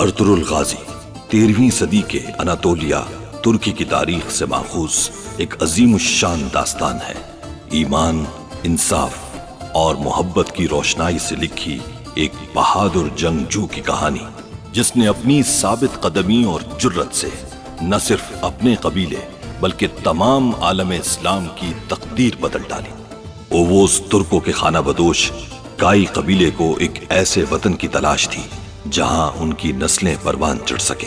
Ertugrul गाजी 13वीं सदी के Anatolia तुर्की की तारीख से माखूज एक अजीम शान दास्तान है। ईमान, इंसाफ और मोहब्बत की रोशनाई से लिखी एक बहादुर जंगजू की कहानी, जिसने अपनी साबित कदमी और जुर्रत से न सिर्फ अपने कबीले बल्कि तमाम आलम इस्लाम की तकदीर बदल डाली। ओवोस तुर्कों के खाना बदोश काई कबीले को एक ऐसे वतन की तलाश थी जहां उनकी नस्लें परवान चढ़ सके।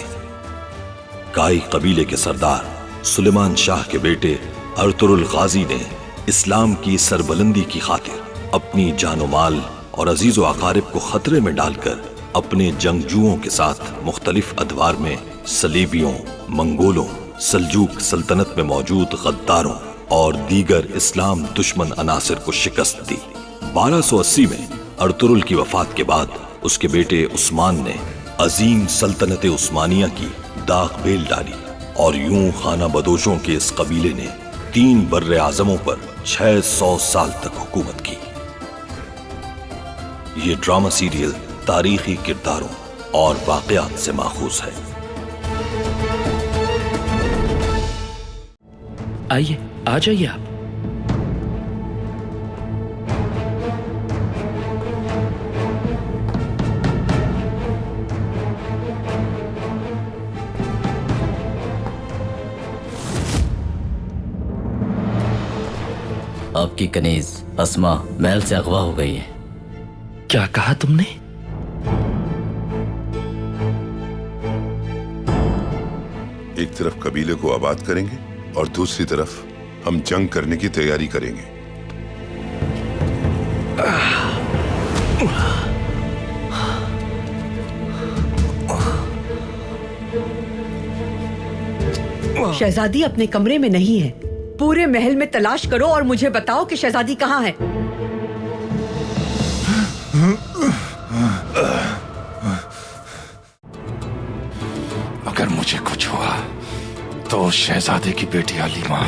काई कबीले के सरदार सुलेमान शाह के बेटे अर्तुरुल गाजी ने इस्लाम की सरबलंदी की खातिर अपनी जानो माल और अजीजो अकारिब को खतरे में डालकर अपने जंगजुओं के साथ मुख्तलिफ अदवार में सलीबियों, मंगोलों, सल्जूक सल्तनत में मौजूद गद्दारों और दीगर इस्लाम दुश्मन अनासिर को शिकस्त दी। 1280 में अर्तुरुल की वफात के बाद उसके बेटे उस्मान ने अजीम सल्तनत उस्मानिया की दाग बेल डाली और यूं खाना बदोशों के इस कबीले ने 3 बर्रे आजमों पर 600 साल तक हुकूमत की। ये ड्रामा सीरियल तारीखी किरदारों और वाकयात से माखूज है। आइए, आ जाइए आप। आपकी कनीज अस्मा महल से अगवा हो गई है। क्या कहा तुमने? एक तरफ कबीले को आबाद करेंगे और दूसरी तरफ हम जंग करने की तैयारी करेंगे। शहजादी अपने कमरे में नहीं है। पूरे महल में तलाश करो और मुझे बताओ कि शहजादी कहाँ है। अगर मुझे कुछ हुआ तो शहजादे की बेटी हलीमा,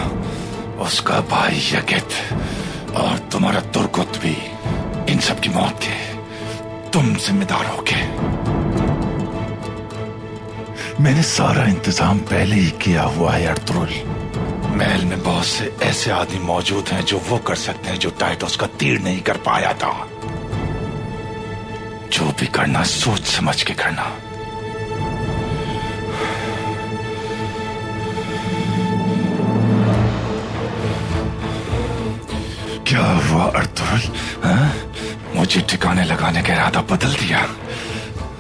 उसका भाई यगित और तुम्हारा तुर्कुत भी, इन सब की मौत के तुम जिम्मेदार होगे। मैंने सारा इंतजाम पहले ही किया हुआ है अर्तुरुल। महल में बहुत से ऐसे आदमी मौजूद हैं जो वो कर सकते हैं जो टाइटस का तीर नहीं कर पाया था। जो भी करना सोच समझ के करना। क्या हुआ अर्तुरुल? मुझे ठिकाने लगाने का इरादा बदल दिया?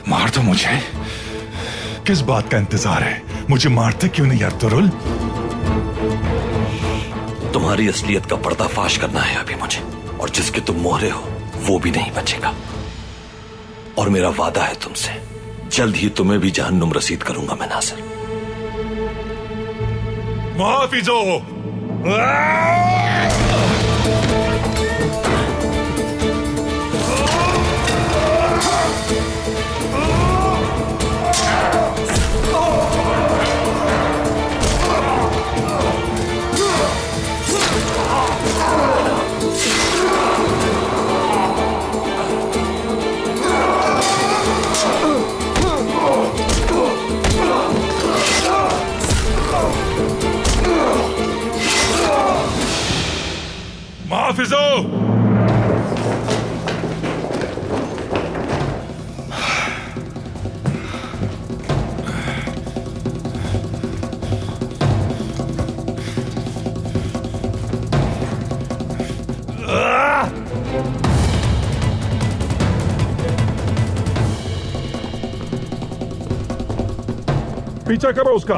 मार दो मुझे। किस बात का इंतजार है? मुझे मारते क्यों नहीं अर्तुरुल? तुम्हारी असलियत का पर्दाफाश करना है अभी मुझे, और जिसके तुम मोहरे हो वो भी नहीं बचेगा। और मेरा वादा है तुमसे, जल्द ही तुम्हें भी जहन्नुम रसीद करूंगा मैं नासिर। मुहाफिजो! मुहाफिजो! पीछा करो उसका,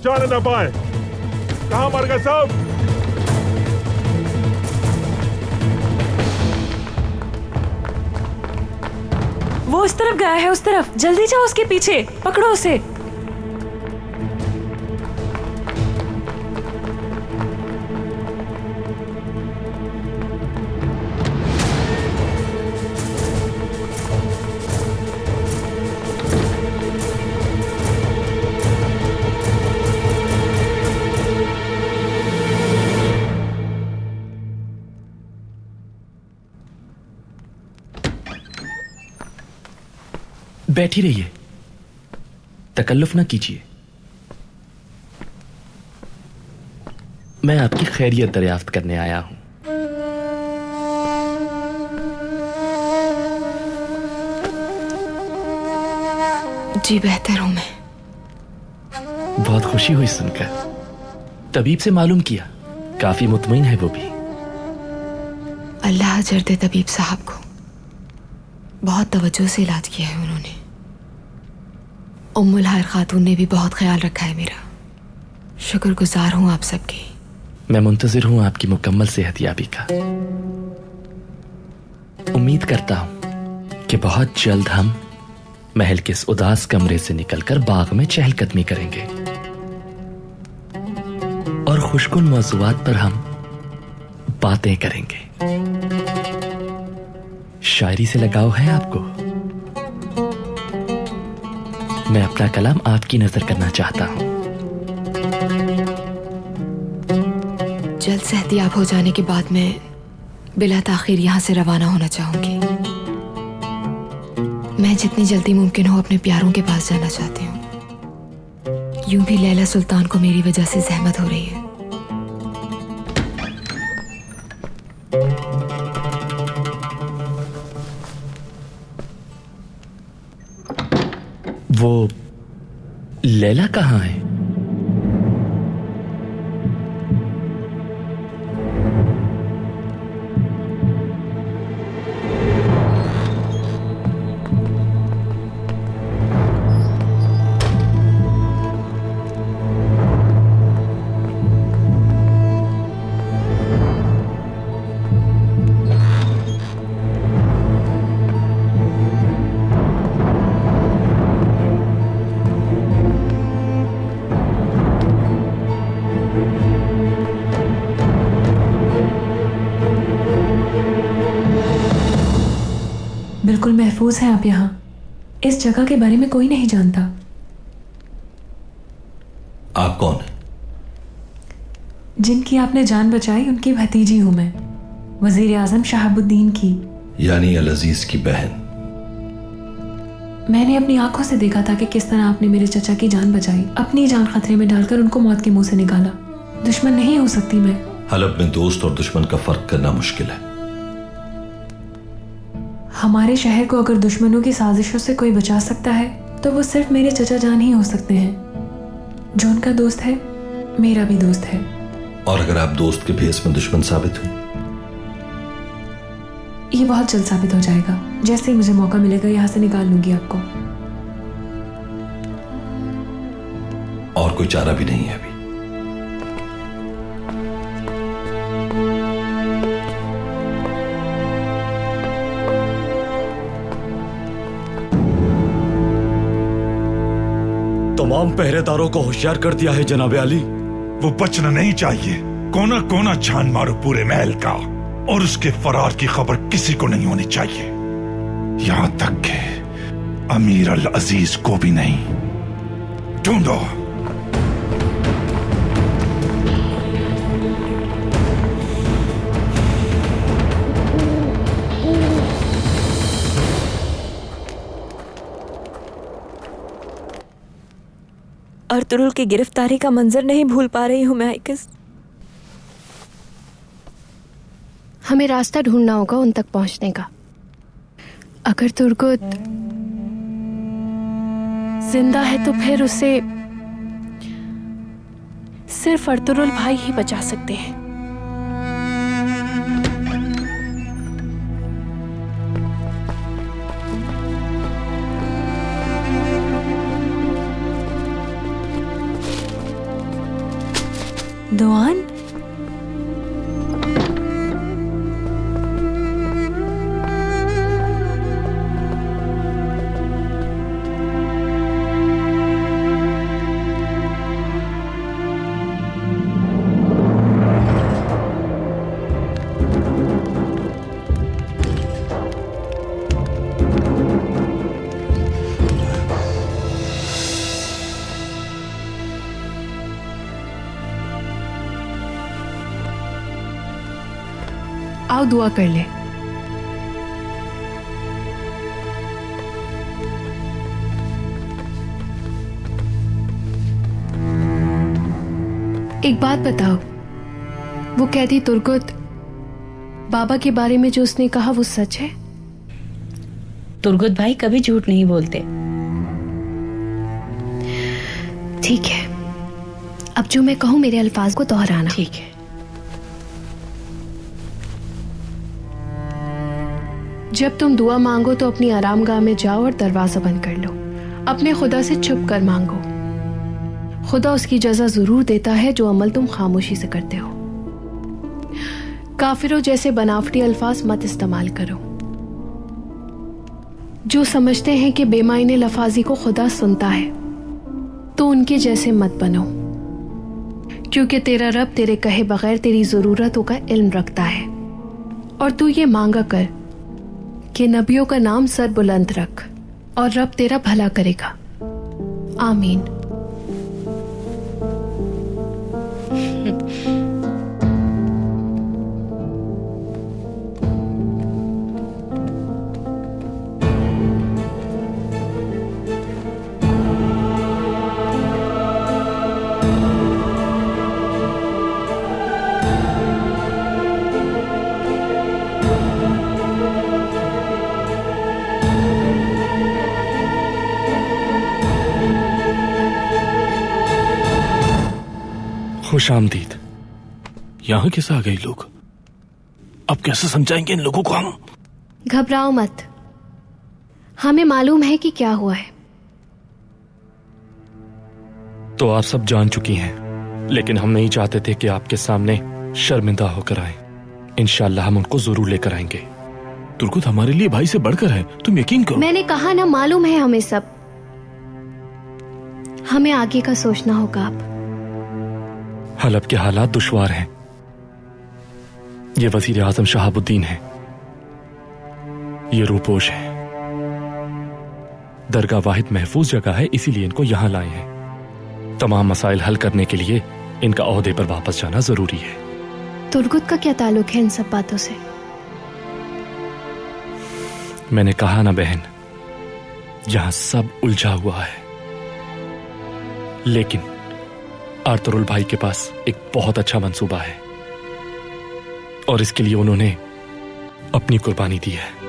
जाने ना पाए। कहां मर गए सब? वो उस तरफ गया है, उस तरफ। जल्दी जाओ उसके पीछे, पकड़ो उसे। बैठी रहिए। तकल्लुफ ना कीजिए। मैं आपकी खैरियत दरियाफ्त करने आया हूं। जी बेहतर हूं मैं। बहुत खुशी हुई सुनकर। तबीब से मालूम किया, काफी मुतमईन है वो भी। अल्लाह अजर दे तबीब साहब को, बहुत तवज्जो से इलाज किया है उन्होंने। उम्मुल हायर खातून ने भी बहुत ख्याल रखा है मेरा। शुक्रगुजार हूं आप सबकी। मैं मुंतजिर हूं आपकी मुकम्मल सेहतयाबी का। उम्मीद करता हूं कि बहुत जल्द हम महल के इस उदास कमरे से निकलकर बाग में चहलकदमी करेंगे और खुशकुन मौज़ूआत पर हम बातें करेंगे। शायरी से लगाव है आपको? मैं अपना कलाम आपकी नजर करना चाहता हूं। जल्द सेहतियाब हो जाने के बाद मैं बिला ताखिर यहां से रवाना होना चाहूंगी। मैं जितनी जल्दी मुमकिन हो अपने प्यारों के पास जाना चाहती हूँ। यूं भी लैला सुल्तान को मेरी वजह से जहमत हो रही है। वो लैला कहाँ है? बिल्कुल महफूज हैं आप यहाँ। इस जगह के बारे में कोई नहीं जानता। आप कौन हैं? जिनकी आपने जान बचाई उनकी भतीजी हूं मैं, वजीर आजम शहाबुद्दीन की। यानी अल अजीज की बहन। मैंने अपनी आंखों से देखा था कि किस तरह आपने मेरे चचा की जान बचाई, अपनी जान खतरे में डालकर उनको मौत के मुंह से निकाला। दुश्मन नहीं हो सकती मैं। हलब में दोस्त और दुश्मन का फर्क करना मुश्किल है। हमारे शहर को अगर दुश्मनों की साजिशों से कोई बचा सकता है तो वो सिर्फ मेरे चचा जान ही हो सकते हैं। जो उनका दोस्त है मेरा भी दोस्त है। और अगर आप दोस्त के भेस में दुश्मन साबित हुए? ये बहुत जल्द साबित हो जाएगा। जैसे ही मुझे मौका मिलेगा यहाँ से निकाल लूंगी आपको। और कोई चारा भी नहीं है अभी। तमाम पहरेदारों को होशियार कर दिया है जनाब आली। वो बचना नहीं चाहिए। कोना कोना छान मारो पूरे महल का, और उसके फरार की खबर किसी को नहीं होनी चाहिए, यहां तक कि अमीर अल अजीज को भी नहीं। ढूंढो। अर्तुगरुल की गिरफ्तारी का मंजर नहीं भूल पा रही हूँ मैं आइकस। हमें रास्ता ढूंढना होगा उन तक पहुंचने का। अगर तुर्गुत जिंदा है तो फिर उसे सिर्फ अर्तुगरुल भाई ही बचा सकते हैं। दुआन, आओ दुआ कर ले। एक बात बताओ, वो कैदी तुर्गुत बाबा के बारे में जो उसने कहा वो सच है? तुर्गुत भाई कभी झूठ नहीं बोलते। ठीक है, अब जो मैं कहूं मेरे अल्फाज को दोहराना। ठीक है। जब तुम दुआ मांगो तो अपनी आरामगाह में जाओ और दरवाजा बंद कर लो। अपने खुदा से छुप कर मांगो। खुदा उसकी जजा जरूर देता है जो अमल तुम खामोशी से करते हो। काफिरों जैसे बनावटी अल्फाज मत इस्तेमाल करो। जो समझते हैं कि बेमायने लफाजी को खुदा सुनता है तो उनके जैसे मत बनो, क्योंकि तेरा रब तेरे कहे बगैर तेरी जरूरतों का इल्म रखता है। और तू ये मांगा कर कि नबियों का नाम सर बुलंद रख और रब तेरा भला करेगा। आमीन। खुश आमदीद। यहाँ कैसे आ गए लोग? अब कैसे समझाएंगे इन लोगों को हम? घबराओ मत, हमें मालूम है कि क्या हुआ है। तो आप सब जान चुकी हैं, लेकिन हम नहीं चाहते थे कि आपके सामने शर्मिंदा होकर आए। इंशाअल्लाह हम उनको जरूर लेकर आएंगे। तुर्गुत हमारे लिए भाई से बढ़कर है, तुम यकीन करो। मैंने कहा ना, मालूम है हमें सब। हमें आगे का सोचना होगा। अब हलब के हालात दुश्वार हैं। ये वजीर आजम शहाबुद्दीन है, ये रूपोश है। दरगाह वाहिद महफूज जगह है, इसीलिए इनको यहां लाए हैं। तमाम मसाइल हल करने के लिए इनका ओहदे पर वापस जाना जरूरी है। तुर्गुत का क्या ताल्लुक है इन सब बातों से? मैंने कहा ना बहन, यहां सब उलझा हुआ है। लेकिन आर्तुरुल भाई के पास एक बहुत अच्छा मंसूबा है और इसके लिए उन्होंने अपनी कुर्बानी दी है।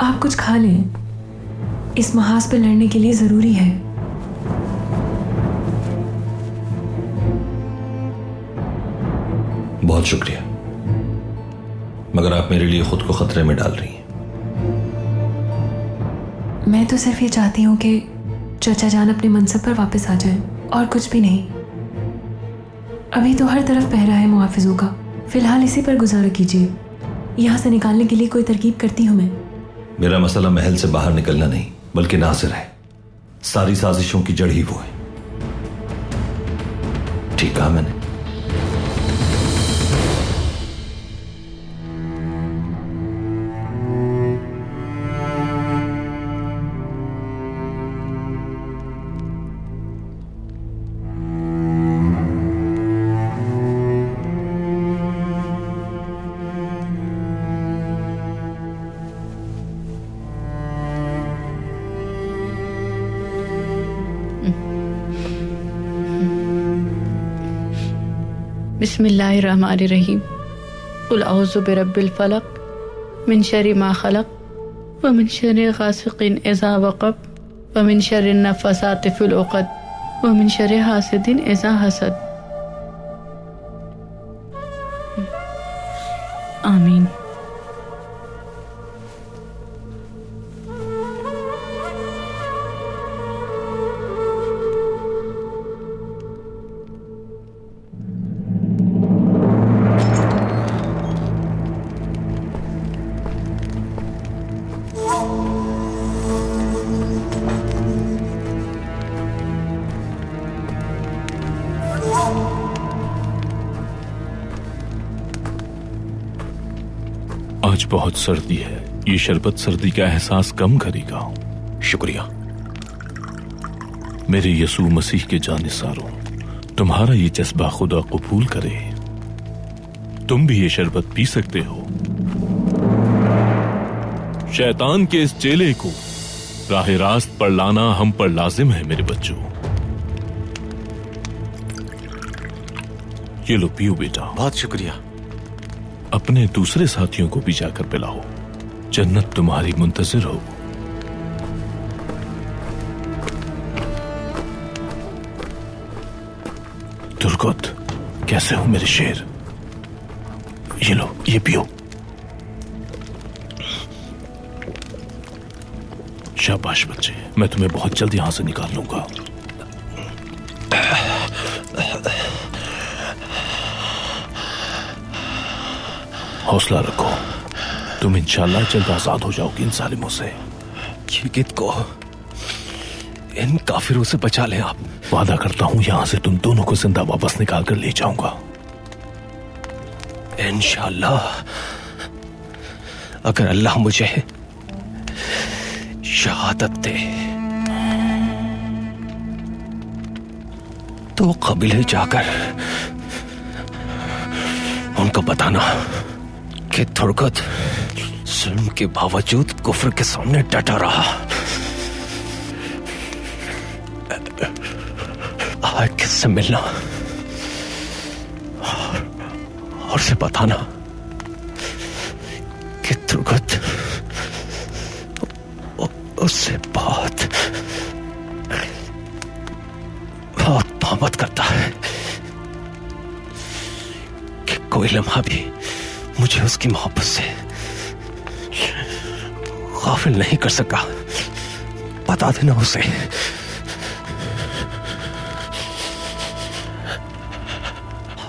आप कुछ खा लें, इस महाज पे लड़ने के लिए जरूरी है। बहुत शुक्रिया, मगर आप मेरे लिए खुद को खतरे में डाल रही हैं। मैं तो सिर्फ ये चाहती हूँ कि चचा जान अपने मनसब पर वापस आ जाए, और कुछ भी नहीं। अभी तो हर तरफ पहरा है मुहाफिजों का। फिलहाल इसी पर गुजारा कीजिए। यहाँ से निकालने के लिए कोई तरकीब करती हूँ मैं। मेरा मसला महल से बाहर निकलना नहीं, बल्कि नासिर है। सारी साजिशों की जड़ ही वो है। ठीक कहा मैंने? बिस्मिल्लाहिर्रहमानिर्रहीम। कुल औज़ु बिरब्बिल फलक मिन शर्रि मा खलक व मिन शर्रि गासिकिन इज़ा वक़ब व मिन शर्रि नफ़्फ़ासाति फ़िल उक़द व मिन शर्रि हासिदिन इज़ा हसद। आमीन। आज बहुत सर्दी है, ये शरबत सर्दी का एहसास कम करेगा। शुक्रिया। मेरे यसू मसीह के जानिसारों, तुम्हारा ये जज्बा खुदा कबूल करे। तुम भी ये शरबत पी सकते हो। शैतान के इस चेले को राह रास्त पर लाना हम पर लाजिम है मेरे बच्चों। ये लो पियो बेटा। बहुत शुक्रिया। अपने दूसरे साथियों को भी जाकर पिलाओ, जन्नत तुम्हारी मुंतजिर हो। दुर्गत, कैसे हो मेरे शेर? ये लो, ये पियो। शाबाश बच्चे, मैं तुम्हें बहुत जल्द यहां से निकाल लूंगा। हौसला रखो, तुम इंशाल्लाह जल्द आजाद हो जाओगे इन जालिमों से। गिद को इन काफिरों से बचा लें आप। वादा करता हूं यहां से तुम दोनों को जिंदा वापस निकाल कर ले जाऊंगा। इंशाल्लाह, अगर अल्लाह मुझे शहादत दे तो कबीले जाकर उनको बताना कि दुर्गत जुल्म के बावजूद कुफ्र के सामने डटा रहा। आज किससे मिलना और से बताना कि दुर्गत उससे बहुत मोहब्बत करता है कि कोई लम्हा भी मुझे उसकी मोहब्बत से गाफिल नहीं कर सका। बता देना उसे।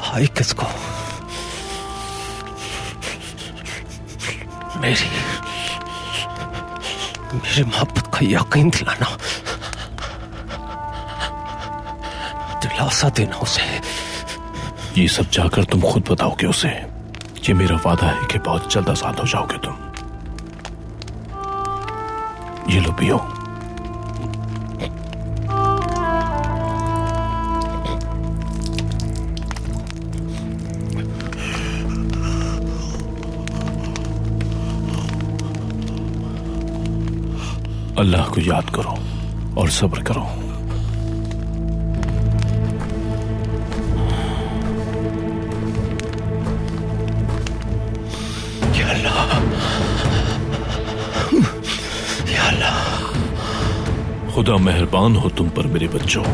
हाय किसको मेरी मोहब्बत का यकीन दिलाना, दिलासा देना उसे। ये सब जाकर तुम खुद बताओगे उसे। ये मेरा वादा है कि बहुत जल्द आजाद हो जाओगे तुम। ये लो पियो। अल्लाह को याद करो और सब्र करो। या अल्लाह, या अल्लाह। खुदा मेहरबान हो तुम पर मेरे बच्चों।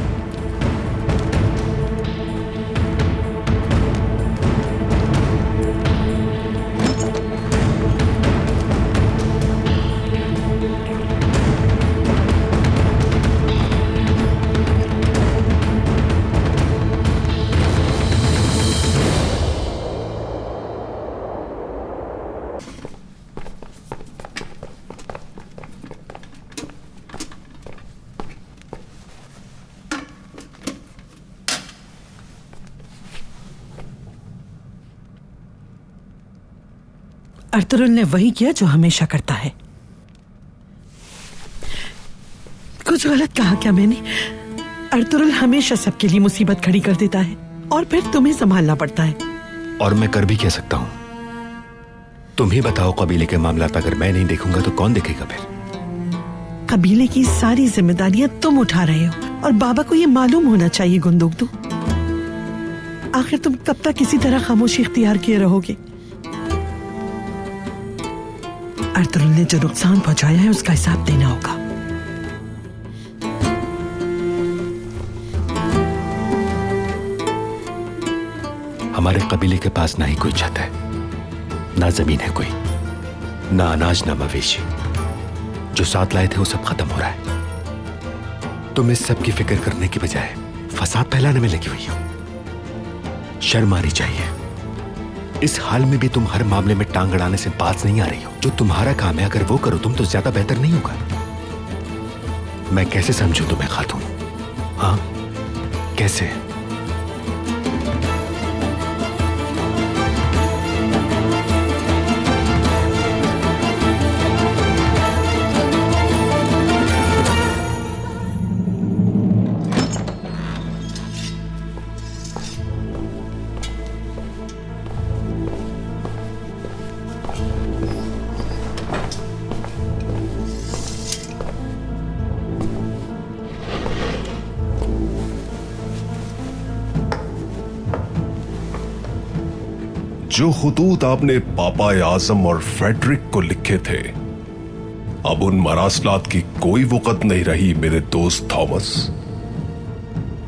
अर्तुरुल ने वही किया जो हमेशा करता है। कुछ गलत कहा क्या मैंने? अर्तुरुल हमेशा सबके लिए मुसीबत खड़ी कर देता है और फिर तुम्हें संभालना पड़ता है। और मैं कर भी क्या सकता हूं? तुम ही बताओ, कबीले के मामलात अगर मैं नहीं देखूंगा तो कौन देखेगा फिर? कबीले की सारी जिम्मेदारियां तुम उठा रहे हो और बाबा को यह मालूम होना चाहिए। गुंदुगदू, आखिर तुम कब तक इसी तरह खामोशी इख्तियार किए रहोगे? अर्तुरुल ने जो नुकसान पहुंचाया है उसका हिसाब देना होगा। हमारे कबीले के पास ना ही कोई छत है, ना जमीन है कोई, ना अनाज, ना मवेशी। जो साथ लाए थे वो सब खत्म हो रहा है। तुम इस सब की फिक्र करने की बजाय फसाद फैलाने में लगी हुई हो। शर्म आनी चाहिए। इस हाल में भी तुम हर मामले में टांग अड़ाने से बाज नहीं आ रही हो। जो तुम्हारा काम है अगर वो करो तुम तो ज्यादा बेहतर नहीं होगा? मैं कैसे समझूं तुम्हें खातून? हाँ, कैसे? जो खुतूत आपने पापा आजम और फेडरिक को लिखे थे, अब उन मरासलात की कोई वक़्त नहीं रही मेरे दोस्त थॉमस।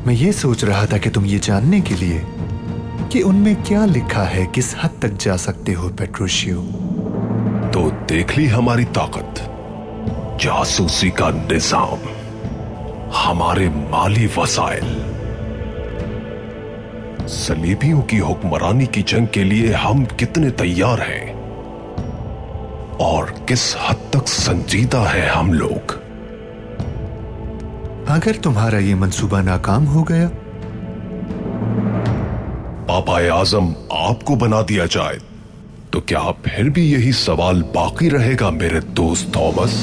मैं ये सोच रहा था कि तुम ये जानने के लिए कि उनमें क्या लिखा है किस हद तक जा सकते हो पेट्रोशियो। तो देख ली हमारी ताकत, जासूसी का निजाम, हमारे माली वसाइल। सलीबियों की हुक्मरानी की जंग के लिए हम कितने तैयार हैं और किस हद तक संजीदा है हम लोग। अगर तुम्हारा ये मंसूबा नाकाम हो गया, पापा आजम आपको बना दिया जाए, तो क्या फिर भी यही सवाल बाकी रहेगा मेरे दोस्त थॉमस?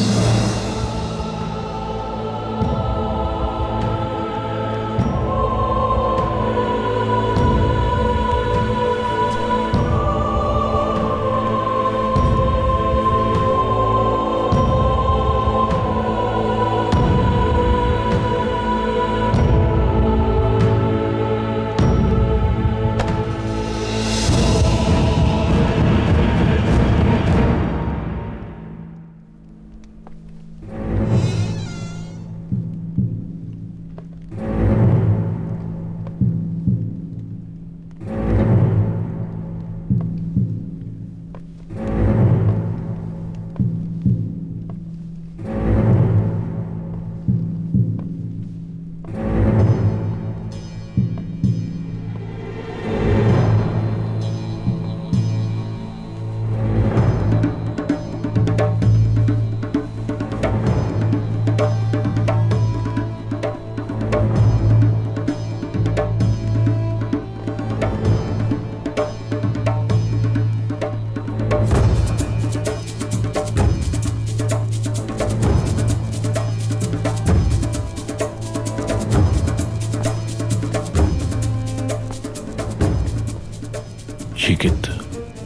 शिकित,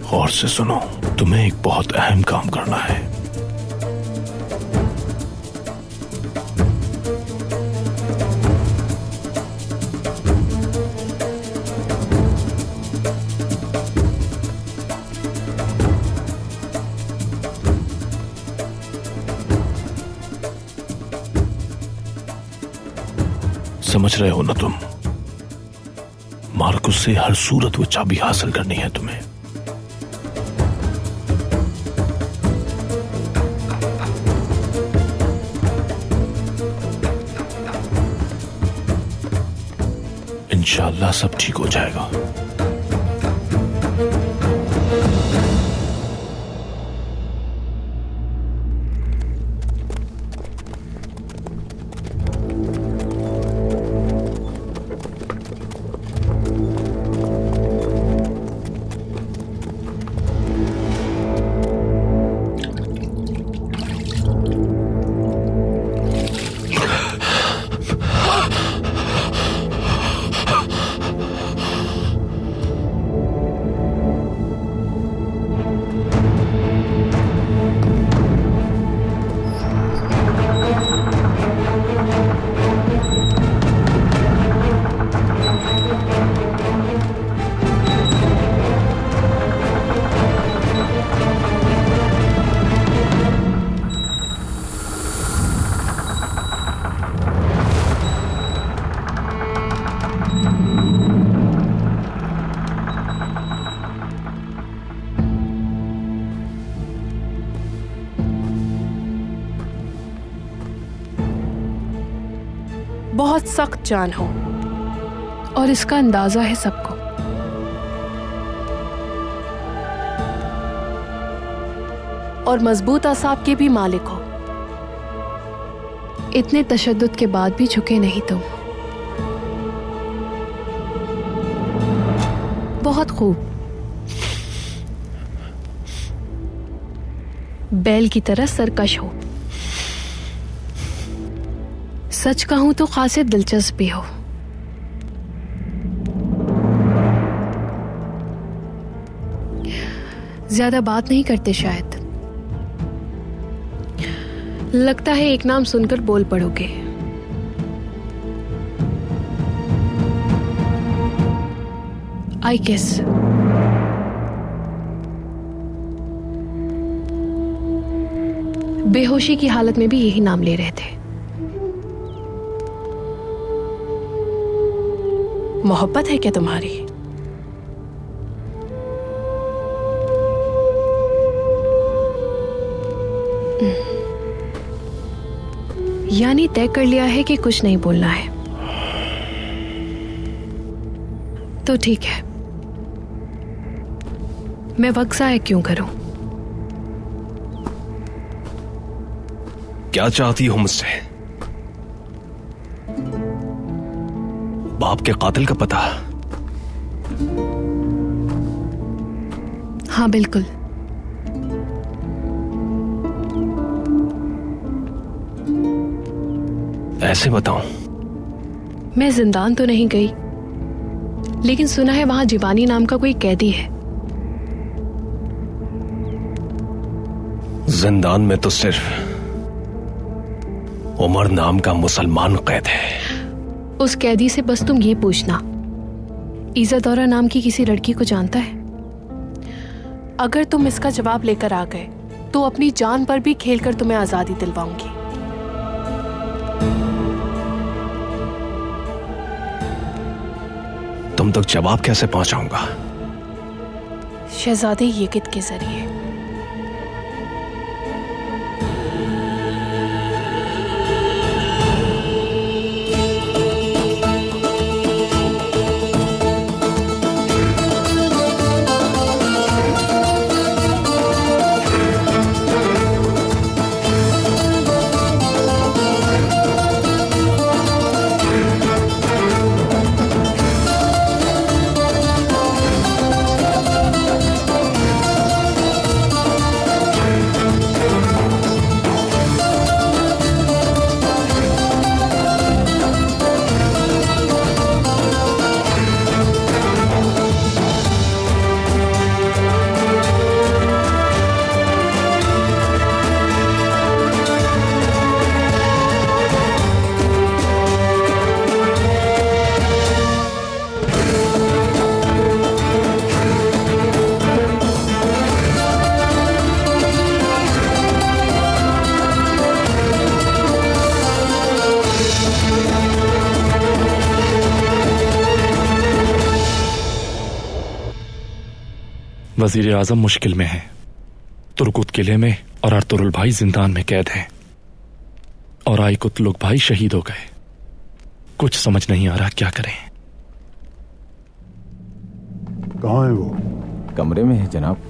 गौर से सुनो, तुम्हें एक बहुत अहम काम करना है। समझ रहे हो ना तुम? मार्कुस से हर सूरत वो चाबी हासिल करनी है तुम्हें। इंशाअल्लाह सब ठीक हो जाएगा। बहुत सख्त जान हो और इसका अंदाजा है सबको। और मजबूत असाब के भी मालिक हो। इतने तशद्दुद के बाद भी झुके नहीं तुम। बहुत खूब। बैल की तरह सरकश हो। सच कहूं तो खासे दिलचस्प भी हो। ज्यादा बात नहीं करते शायद। लगता है एक नाम सुनकर बोल पड़ोगे। आई गेस बेहोशी की हालत में भी यही नाम ले रहे थे। मोहब्बत है क्या तुम्हारी? यानी तय कर लिया है कि कुछ नहीं बोलना है। तो ठीक है, मैं वक्त ज़ाया क्यों करूं? क्या चाहती हो मुझसे? बाप के कातिल का पता? हाँ बिल्कुल। ऐसे बताऊं? मैं जिंदान तो नहीं गई, लेकिन सुना है वहां जीवानी नाम का कोई कैदी है। जिंदान में तो सिर्फ उमर नाम का मुसलमान कैद है। उस कैदी से बस तुम ये पूछना, इज़्ज़तौरा नाम की किसी लड़की को जानता है? अगर तुम इसका जवाब लेकर आ गए तो अपनी जान पर भी खेलकर तुम्हें आजादी दिलवाऊंगी। तुम तक जवाब कैसे पहुंचाऊंगा? शहजादे यकित के जरिए। वजीर आजम मुश्किल में है, तुर्कुत किले में, और अर्तुरुल भाई जिंदान में कैद हैं, और आईकुतलुक भाई शहीद हो गए। कुछ समझ नहीं आ रहा क्या करें। कहाँ है वो? कमरे में है जनाब।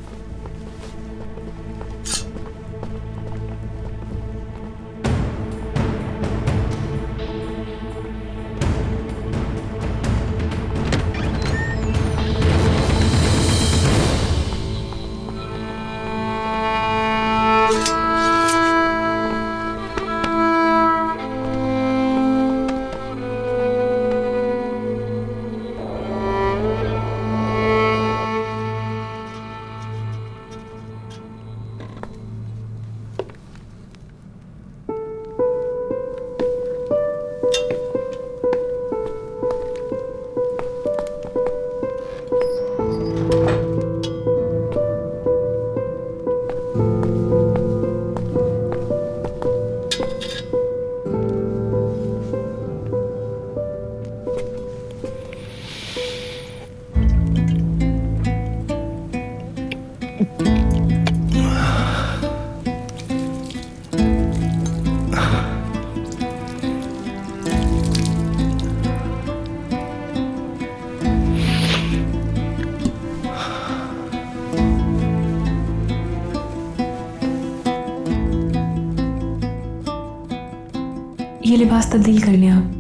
ये लिबास तब्दील कर लिया आप।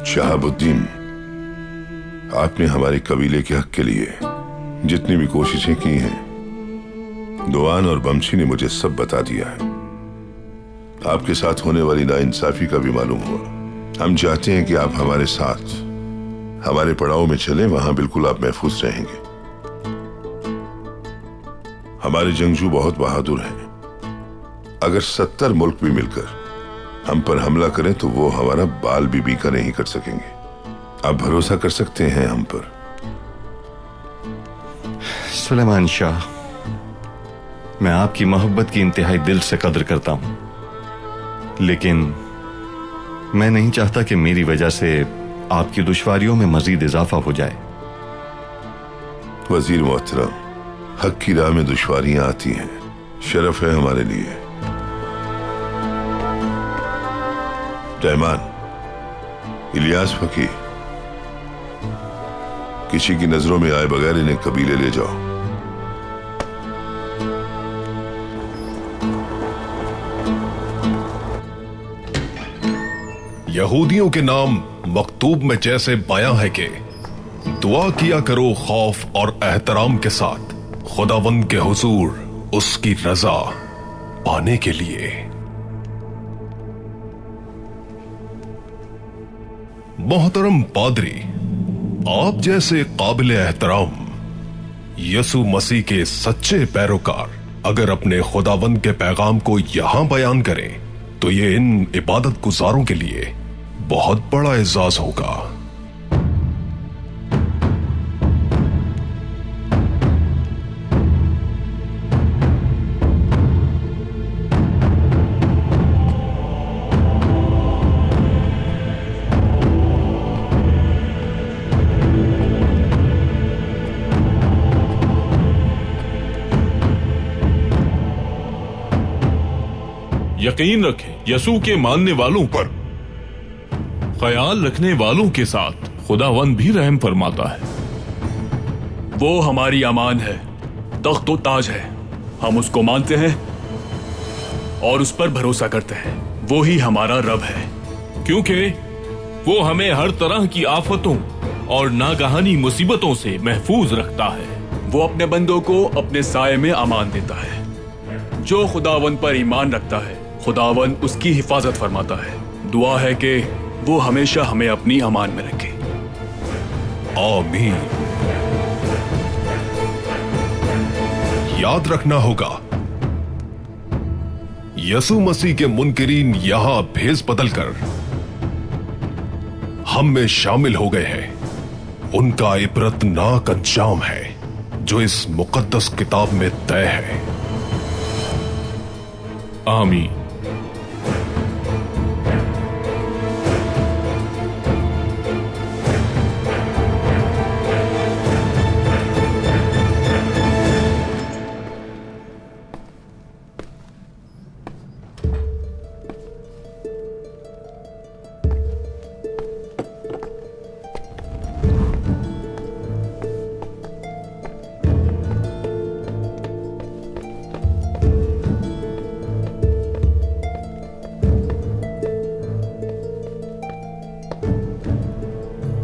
शहाबुद्दीन, आपने हमारे कबीले के हक के लिए जितनी भी कोशिशें की हैं, दुआन और बमशी ने मुझे सब बता दिया है। आपके साथ होने वाली नाइंसाफी का भी मालूम हुआ। हम चाहते हैं कि आप हमारे साथ हमारे पड़ाव में चलें, वहां बिल्कुल आप महफूज रहेंगे। हमारे जंगजू बहुत बहादुर हैं। अगर 70 मुल्क भी मिलकर हम पर हमला करें तो वो हमारा बाल भी बीका नहीं कर सकेंगे। आप भरोसा कर सकते हैं हम पर। सुलेमान शाह, मैं आपकी मोहब्बत की इंतहाई दिल से कदर करता हूं, लेकिन मैं नहीं चाहता कि मेरी वजह से आपकी दुश्वारियों में मजीद इजाफा हो जाए। वजीर मोहतरम, हक की राह में दुश्वारियां आती हैं, शरफ है हमारे लिए। रहमान, इलियास फकीर, किसी की नजरों में आए बगैर इन्हें कबीले ले जाओ। यहूदियों के नाम मकतूब में जैसे बयां है कि दुआ किया करो खौफ और एहतराम के साथ खुदावंद के हुजूर उसकी रजा पाने के लिए। मोहतरम पादरी, आप जैसे काबिल एहतराम यसु मसीह के सच्चे पैरोकार अगर अपने खुदावंद के पैगाम को यहां बयान करें तो ये इन इबादत गुजारों के लिए बहुत बड़ा एजाज होगा। यकीन रखें, यसू के मानने वालों पर ख्याल रखने वालों के साथ खुदावंद भी रहम फरमाता है। वो हमारी अमान है, तख्त व ताज है। हम उसको मानते हैं और उस पर भरोसा करते हैं। वो ही हमारा रब है, क्योंकि वो हमें हर तरह की आफतों और नागहानी मुसीबतों से महफूज रखता है। वो अपने बंदों को अपने साये में अमान देता है। जो खुदावंद पर ईमान रखता है, खुदावंद उसकी हिफाजत फरमाता है। दुआ है कि वो हमेशा हमें अपनी अमान में रखे। आमीन। याद रखना होगा, यसु मसीह के मुनकिरीन यहां भेस बदलकर हम में शामिल हो गए हैं। उनका इबरतनाक अंजाम है जो इस मुकद्दस किताब में तय है। आमीन।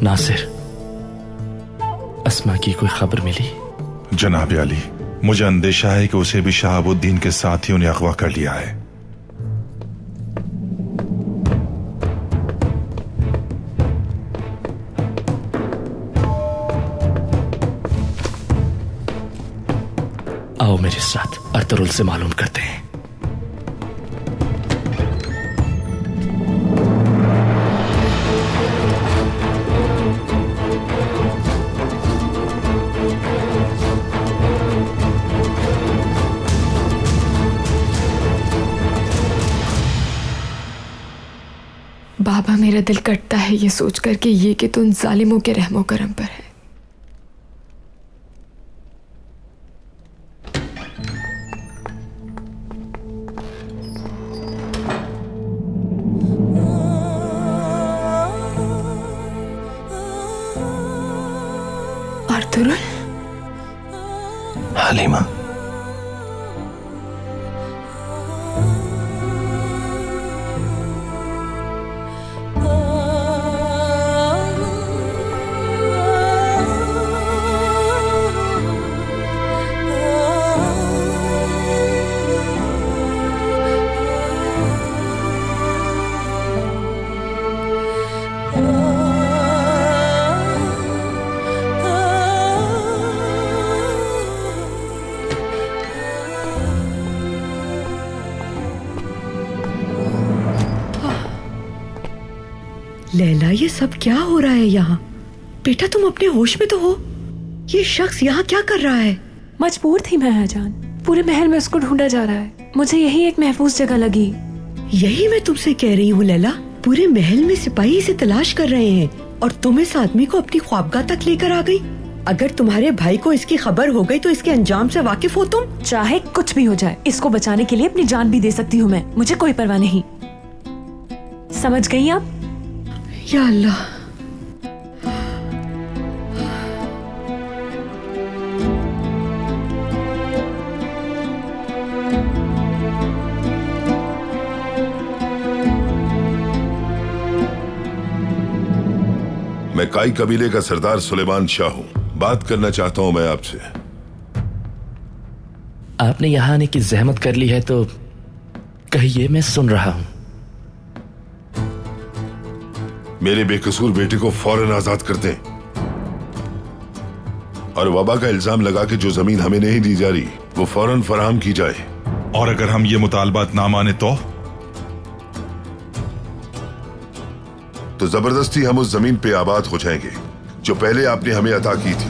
नासिर, अस्मा की कोई खबर मिली? जनाब अली, मुझे अंदेशा है कि उसे भी शहाबुद्दीन के साथियों ने अगवा कर लिया है। आओ मेरे साथ अर्तुरुल से मालूम करते हैं। बाबा, मेरा दिल कटता है ये सोचकर कि ये कि तुम जालिमों के रहमो करम पर है। अर्तुरुल, हलीमा, लैला, ये सब क्या हो रहा है यहाँ? बेटा तुम अपने होश में तो हो? ये शख्स यहाँ क्या कर रहा है? मजबूर थी मैं जान, पूरे महल में उसको ढूंढा जा रहा है, मुझे यही एक महफूज जगह लगी। यही मैं तुमसे कह रही हूँ लैला, पूरे महल में सिपाही इसे तलाश कर रहे हैं और तुम इस आदमी को अपनी ख्वाबगाह तक लेकर आ गई। अगर तुम्हारे भाई को इसकी खबर हो गई तो इसके अंजाम से वाकिफ हो तुम? चाहे कुछ भी हो जाए, इसको बचाने के लिए अपनी जान भी दे सकती हूँ मैं, मुझे कोई परवाह नहीं। समझ गई आप? या अल्लाह। मैं काई कबीले का सरदार सुलेमान शाह हूं, बात करना चाहता हूं मैं आपसे। आपने यहां आने की जहमत कर ली है तो कहिए, मैं सुन रहा हूं। मेरे बेकसूर बेटे को फौरन आजाद कर दें और वबा का इल्जाम लगा के जो जमीन हमें नहीं दी जा रही वो फौरन फराहम की जाए। और अगर हम ये मुतालबात ना माने तो जबरदस्ती हम उस जमीन पे आबाद हो जाएंगे जो पहले आपने हमें अता की थी।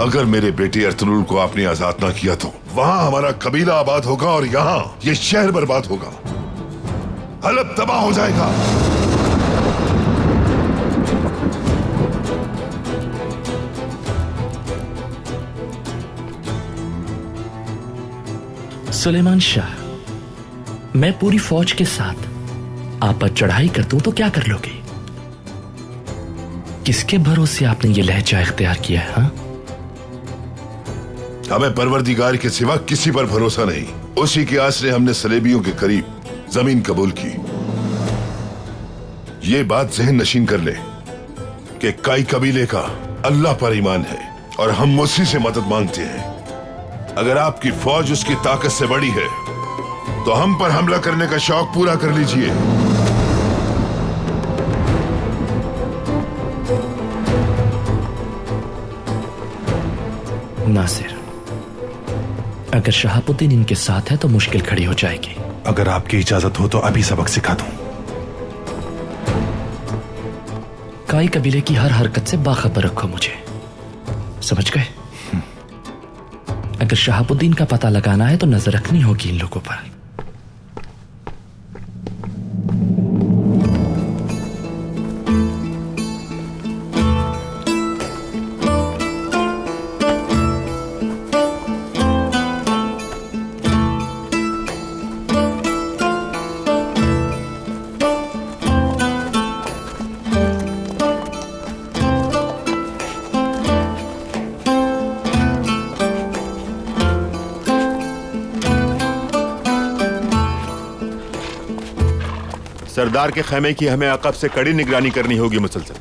अगर मेरे बेटे अर्तुरुल को आपने आजाद ना किया तो वहां हमारा कबीला आबाद होगा और यहाँ ये शहर बर्बाद होगा, हलब तबाह हो जाएगा। सुलेमान शाह, मैं पूरी फौज के साथ आप पर चढ़ाई कर दूं तो क्या कर लोगे? किसके भरोसे आपने ये लहजा इख्तियार किया है? हाँ? हमें परवरदिगार के सिवा किसी पर भरोसा नहीं। उसी के आसरे हमने सलेबियों के करीब जमीन कबूल की। ये बात जहन नशीन कर ले कि काई कबीले का अल्लाह पर ईमान है और हम उसी से मदद मांगते हैं। अगर आपकी फौज उसकी ताकत से बड़ी है तो हम पर हमला करने का शौक पूरा कर लीजिए। नासिर, अगर शहाबुद्दीन इनके साथ है तो मुश्किल खड़ी हो जाएगी। अगर आपकी इजाजत हो तो अभी सबक सिखा दूं। काई कबीले की हर हरकत से बाखबर रखो मुझे, समझ गए? अगर शहाबुद्दीन का पता लगाना है तो नजर रखनी होगी इन लोगों पर। सरदार के खेमे की हमें अकब से कड़ी निगरानी करनी होगी मुसलसल।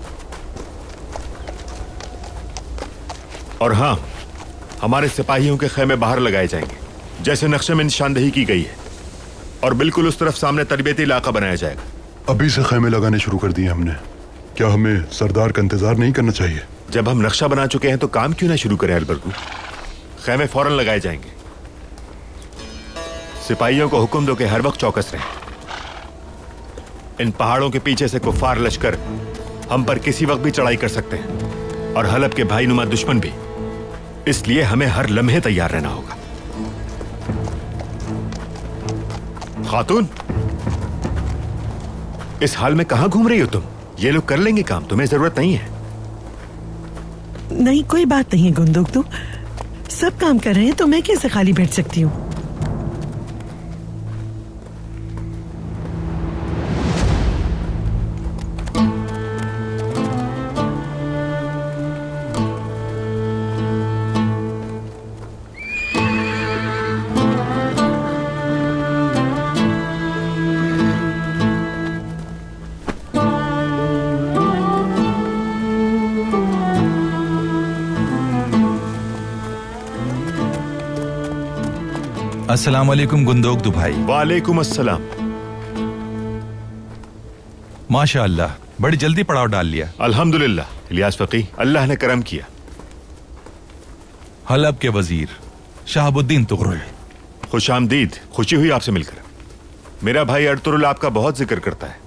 और हां, हमारे सिपाहियों के खेमे बाहर लगाए जाएंगे जैसे नक्शे में निशानदेही की गई है और बिल्कुल उस तरफ सामने तरबियती इलाका बनाया जाएगा। अभी से खेमे लगाने शुरू कर दिए हमने, क्या हमें सरदार का इंतजार नहीं करना चाहिए? जब हम नक्शा बना चुके हैं तो काम क्यों ना शुरू करें अलबरगू? खेमे फौरन लगाए जाएंगे। सिपाहियों को हुक्म दो कि हर वक्त चौकस रहें। इन पहाड़ों के पीछे से कुफार लश्कर हम पर किसी वक्त भी चढ़ाई कर सकते हैं और हलब के भाई नुमा दुश्मन भी, इसलिए हमें हर लम्हे तैयार रहना होगा। खातून, इस हाल में कहां घूम रही हो तुम? ये लोग कर लेंगे काम, तुम्हें जरूरत नहीं है। नहीं, कोई बात नहीं है गुंदुक, सब काम कर रहे हैं तो मैं कैसे खाली बैठ सकती हूँ? अस्सलाम वालेकुम गुंदोक दो भाई। वालेकुम अस्सलाम। माशाअल्लाह, बड़ी जल्दी पड़ाव डाल लिया। अल्हम्दुलिल्लाह इलियास फकी, अल्लाह ने करम किया। हलब के वजीर शहाबुद्दीन तुगरुल, खुशामदीद, खुशी हुई आपसे मिलकर। मेरा भाई अर्तुरुल आपका बहुत जिक्र करता है।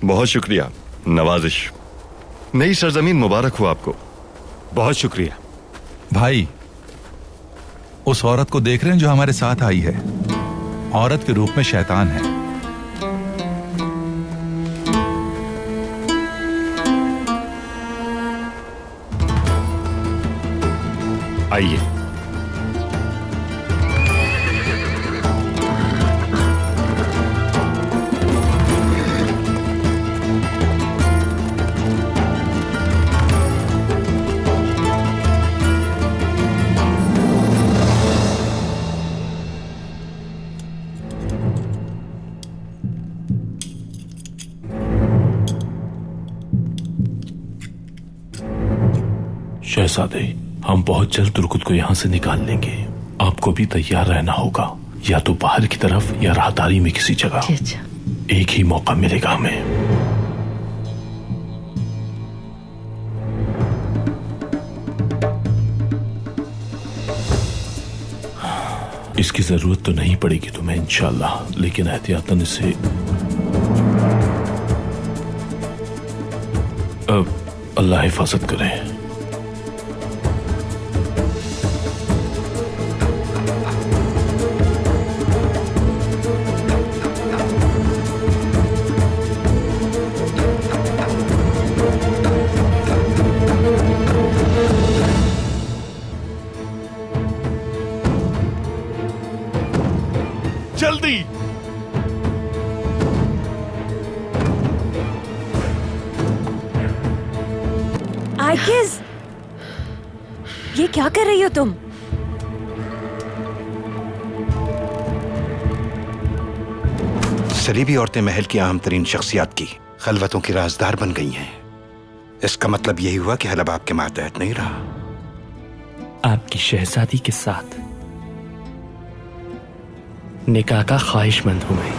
बहुत शुक्रिया, नवाजिश। नई सरजमीन मुबारक हो आपको। बहुत शुक्रिया भाई। उस औरत को देख रहे हैं जो हमारे साथ आई है? औरत के रूप में शैतान है। आइए। शहजादे, हम बहुत जल्द तुर्कुत को यहाँ से निकाल लेंगे। आपको भी तैयार रहना होगा, या तो बाहर की तरफ या राहदारी में किसी जगह। एक ही मौका मिलेगा हमें। इसकी जरूरत तो नहीं पड़ेगी तुम्हें इंशाल्लाह, लेकिन एहतियातन इसे अल्लाह हिफाजत करे। जल्दी। आइकिस, ये क्या कर रही हो तुम? सलीबी औरतें महल की अहम तरीन शख्सियात की खलवतों की राजदार बन गई हैं। इसका मतलब यही हुआ कि हलब आपके मातहत नहीं रहा। आपकी शहजादी के साथ निकाह का ख्वाहिशमंद हूं मैं।